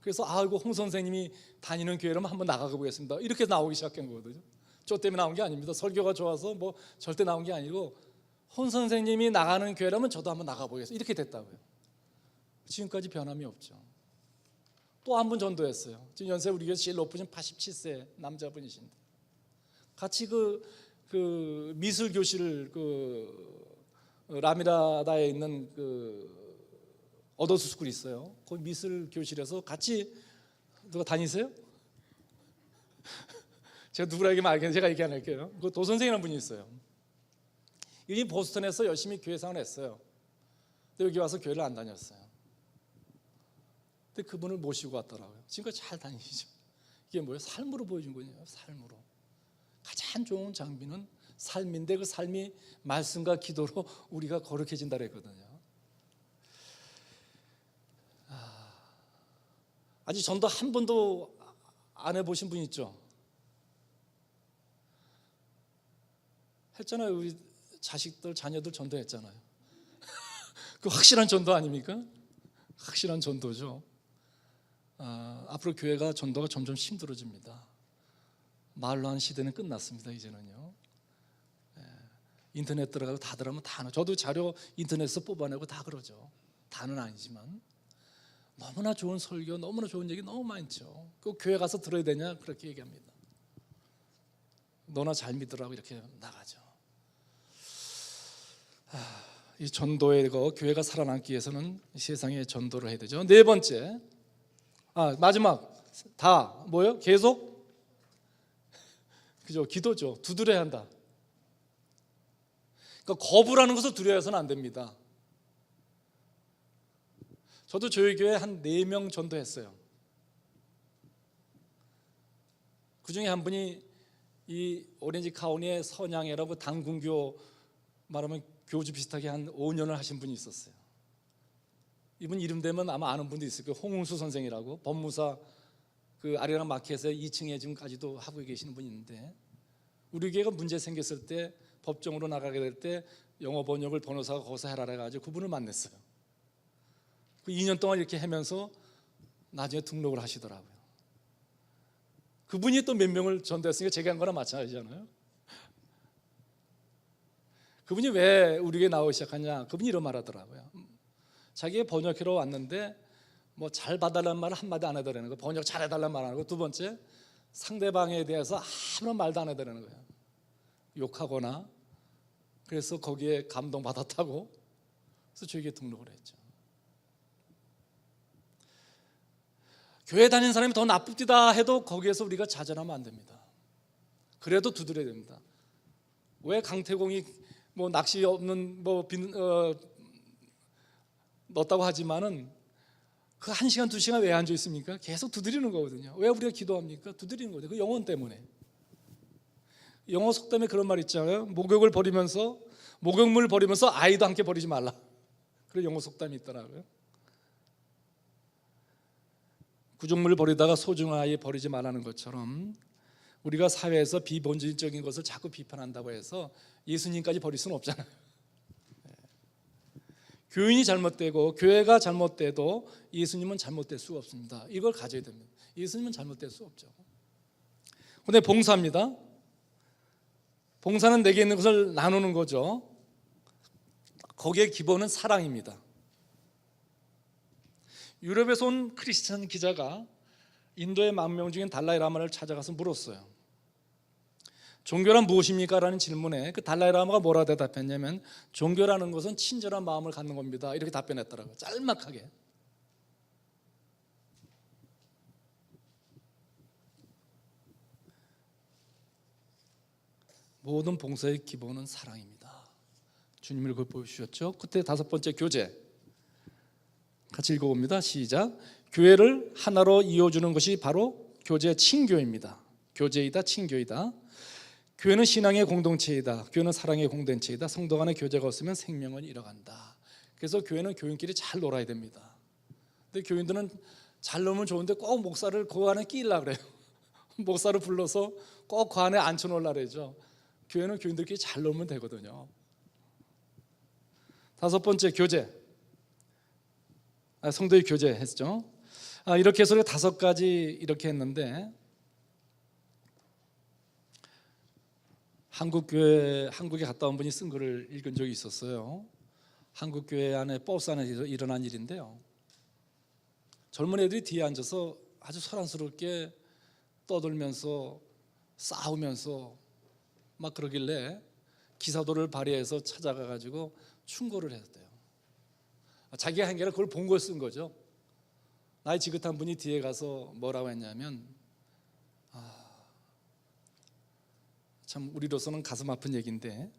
그래서 이거 홍 선생님이 다니는 교회라면 한번 나가고 보겠습니다. 이렇게 나오기 시작한 거거든요. 저 때문에 나온 게 아닙니다. 설교가 좋아서 뭐 절대 나온 게 아니고 홍 선생님이 나가는 교회라면 저도 한번 나가보겠습니다. 이렇게 됐다고요. 지금까지 변함이 없죠. 또 한 분 전도했어요. 지금 연세 우리 교회에서 제일 높으신 87세 남자분이신데 같이 그 미술 교실 라미라다에 있는 어더스 스쿨이 있어요. 그 미술 교실에서 같이 누가 다니세요? 제가 누구라 얘기하면 알겠는데 제가 얘기 안 할게요. 그 도선생이라는 분이 있어요. 이분이 보스턴에서 열심히 교회 생활을 했어요. 근데 여기 와서 교회를 안 다녔어요. 근데 그분을 모시고 왔더라고요. 지금까지 잘 다니시죠. 이게 뭐예요? 삶으로 보여준 거예요. 삶으로. 가장 좋은 장비는 삶인데 그 삶이 말씀과 기도로 우리가 거룩해진다 그랬거든요. 아직 전도 한 번도 안 해보신 분 있죠? 했잖아요. 우리 자식들, 자녀들 전도했잖아요. 그 확실한 전도 아닙니까? 확실한 전도죠. 앞으로 교회가 전도가 점점 힘들어집니다. 말로 하는 시대는 끝났습니다. 이제는요. 인터넷 들어가고 다들 하면 다 저도 자료 인터넷에서 뽑아내고 다 그러죠. 다는 아니지만 너무나 좋은 설교, 너무나 좋은 얘기 너무 많죠. 그 교회 가서 들어야 되냐 그렇게 얘기합니다. 너나 잘 믿으라고 이렇게 나가죠. 이 전도의 교회가 살아남기 위해서는 세상에 전도를 해야 되죠. 네 번째, 마지막 다 뭐요? 계속 그죠? 기도죠. 두드려야 한다. 그러니까 거부라는 것을 두려워해서는 안 됩니다. 저도 저희 교회 한 4명 전도했어요. 그 중에 한 분이 이 오렌지 카운티의 선양회라고 당군교 말하면 교주 비슷하게 한 5년을 하신 분이 있었어요. 이분 이름 되면 아마 아는 분도 있을 거예요. 홍웅수 선생이라고 법무사 그 아리랑 마켓에 2층에 지금까지도 하고 계시는 분이 있는데 우리 교회가 문제 생겼을 때 법정으로 나가게 될 때 영어 번역을 변호사가 거기서 해라 해가지고 그분을 만났어요. 그 2년 동안 이렇게 하면서 나중에 등록을 하시더라고요. 그분이 또 몇 명을 전도했으니까 제가 한 거랑 마찬가지잖아요. 그분이 왜 우리에게 나오기 시작하냐? 그분이 이런 말 하더라고요. 자기의 번역회로 왔는데 뭐 잘 봐달라는 말을 한마디 안 해달라는 거예요. 번역 잘해달라는 말 안 하고, 두 번째 상대방에 대해서 아무런 말도 안 해달라는 거예요. 욕하거나. 그래서 거기에 감동받았다고 그래서 저에게 등록을 했죠. 교회 다니는 사람이 더 나쁩디다 해도 거기에서 우리가 좌절하면 안 됩니다. 그래도 두드려야 됩니다. 왜 강태공이 뭐 낚시 없는 넣었다고 하지만은 그 1시간 2시간 왜 앉아 있습니까? 계속 두드리는 거거든요. 왜 우리가 기도합니까? 두드리는 거죠. 그 영혼 때문에. 영어 속담에 그런 말 있잖아요. 목욕물 버리면서 아이도 함께 버리지 말라. 그런 영어 속담이 있더라고요. 구중물 버리다가 소중한 아이 버리지 말라는 것처럼 우리가 사회에서 비본질적인 것을 자꾸 비판한다고 해서 예수님까지 버릴 수는 없잖아요. 교인이 잘못되고 교회가 잘못돼도 예수님은 잘못될 수가 없습니다. 이걸 가져야 됩니다. 예수님은 잘못될 수 없죠. 그런데 봉사입니다. 봉사는 내게 있는 것을 나누는 거죠. 거기에 기본은 사랑입니다. 유럽에서 온 크리스찬 기자가 인도의 망명 중인 달라이라마를 찾아가서 물었어요. 종교란 무엇입니까? 라는 질문에 그 달라이라마가 뭐라 대답했냐면, 종교라는 것은 친절한 마음을 갖는 겁니다. 이렇게 답변했더라고요. 짤막하게. 모든 봉사의 기본은 사랑입니다. 주님을 그걸 보여주셨죠. 그때 5번째 교제 같이 읽어봅니다. 시작. 교회를 하나로 이어주는 것이 바로 교제 친교입니다. 교제이다 친교이다. 교회는 신앙의 공동체이다. 교회는 사랑의 공동체이다. 성도 간의 교제가 없으면 생명은 잃어간다. 그래서 교회는 교인끼리 잘 놀아야 됩니다. 근데 교인들은 잘 놀면 좋은데 꼭 목사를 그 안에 끼려고 그래요. 목사를 불러서 꼭 그 안에 앉혀놓으려고 그러죠. 교회는 교인들끼리 잘 놀면 되거든요. 5번째 교제. 성도의 교제 했죠. 이렇게 해서 5가지 이렇게 했는데, 한국에 갔다 온 분이 쓴 글을 읽은 적이 있었어요. 한국 교회 안에 버스 안에서 일어난 일인데요. 젊은 애들이 뒤에 앉아서 아주 소란스럽게 떠들면서 싸우면서 막 그러길래 기사도를 발휘해서 찾아가 가지고 충고를 했대요. 자기가 한 게 아니라 그걸 본 걸 쓴 거죠. 나이 지긋한 분이 뒤에 가서 뭐라고 했냐면, 참 우리로서는 가슴 아픈 얘기인데,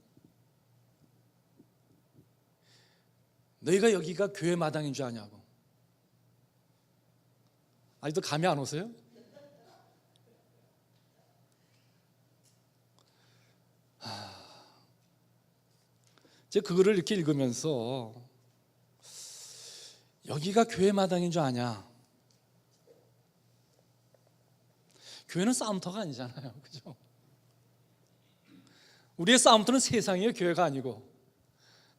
너희가 여기가 교회 마당인 줄 아냐고. 아직도 감이 안 오세요? 제가 그거를 이렇게 읽으면서 여기가 교회 마당인 줄 아냐? 교회는 싸움터가 아니잖아요, 그죠? 우리의 싸움터는 세상이에요, 교회가 아니고.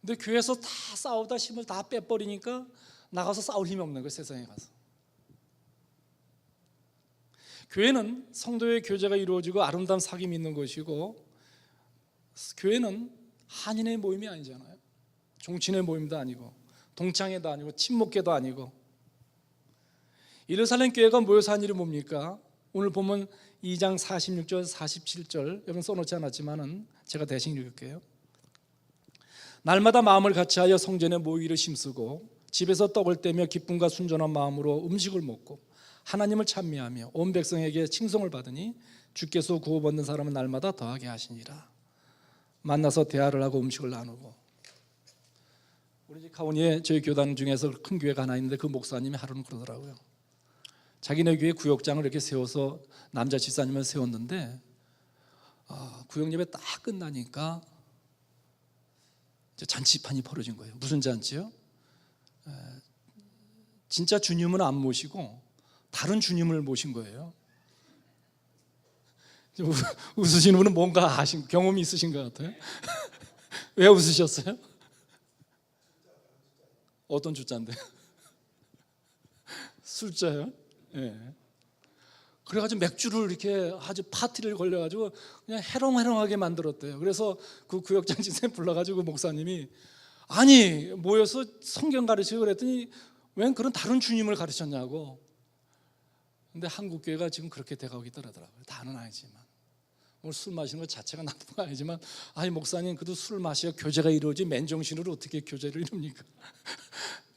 근데 교회에서 다 싸우다 힘을 다 빼버리니까 나가서 싸울 힘이 없는 거예요, 세상에 가서. 교회는 성도의 교제가 이루어지고 아름다운 사귐이 있는 것이고, 교회는 한인의 모임이 아니잖아요. 종친의 모임도 아니고, 동창회도 아니고, 친목회도 아니고. 예루살렘 교회가 모여서 한 일이 뭡니까? 오늘 보면 2장 46절 47절 여러분 써놓지 않았지만은 제가 대신 읽을게요. 날마다 마음을 같이하여 성전에 모이기를 힘쓰고 집에서 떡을 떼며 기쁨과 순전한 마음으로 음식을 먹고 하나님을 찬미하며 온 백성에게 칭송을 받으니 주께서 구원받는 사람은 날마다 더하게 하시니라. 만나서 대화를 하고 음식을 나누고. 우리 집 카오니에 저희 교단 중에서 큰 교회가 하나 있는데 그 목사님이 하루는 그러더라고요. 자기네 교회 구역장을 이렇게 세워서 남자 집사님을 세웠는데 구역 예배 딱 끝나니까 잔치판이 벌어진 거예요. 무슨 잔치요? 진짜 주님은 안 모시고 다른 주님을 모신 거예요. 웃으시는 분은 뭔가 경험이 있으신 것 같아요. 왜 웃으셨어요? 어떤 숫자인데? 숫자요? 예. 그래가지고 맥주를 이렇게 아주 파티를 걸려가지고 그냥 해롱해롱하게 만들었대요. 그래서 그 구역장 집사님 불러가지고 목사님이 아니 모여서 성경 가르치고 그랬더니 웬 그런 다른 주님을 가르쳤냐고. 근데 한국 교회가 지금 그렇게 돼가고 있더라고요. 다는 아니지만 오늘 술 마시는 것 자체가 나쁜 건 아니지만 아니 목사님 그래도 술 마셔야 교제가 이루어지 맨정신으로 어떻게 교제를 이룹니까?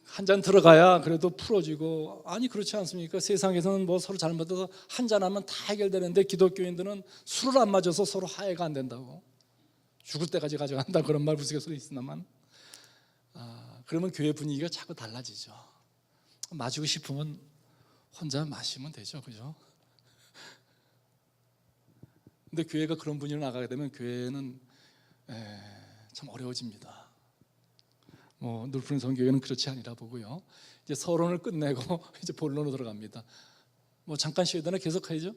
한 잔 들어가야 그래도 풀어지고. 아니 그렇지 않습니까? 세상에서는 뭐 서로 잘못해서 한 잔하면 다 해결되는데 기독교인들은 술을 안 마셔서 서로 화해가 안 된다고. 죽을 때까지 가져간다 그런 말 우스갯소리 있으나만 그러면 교회 분위기가 자꾸 달라지죠. 마시고 싶으면 혼자 마시면 되죠, 그죠? 근데 교회가 그런 분위기로 나가게 되면 교회는 참 어려워집니다. 늘푸른 성교회는 그렇지 아니라 보고요. 이제 서론을 끝내고 이제 본론으로 들어갑니다. 잠깐 쉬어야 되나? 계속 해야죠?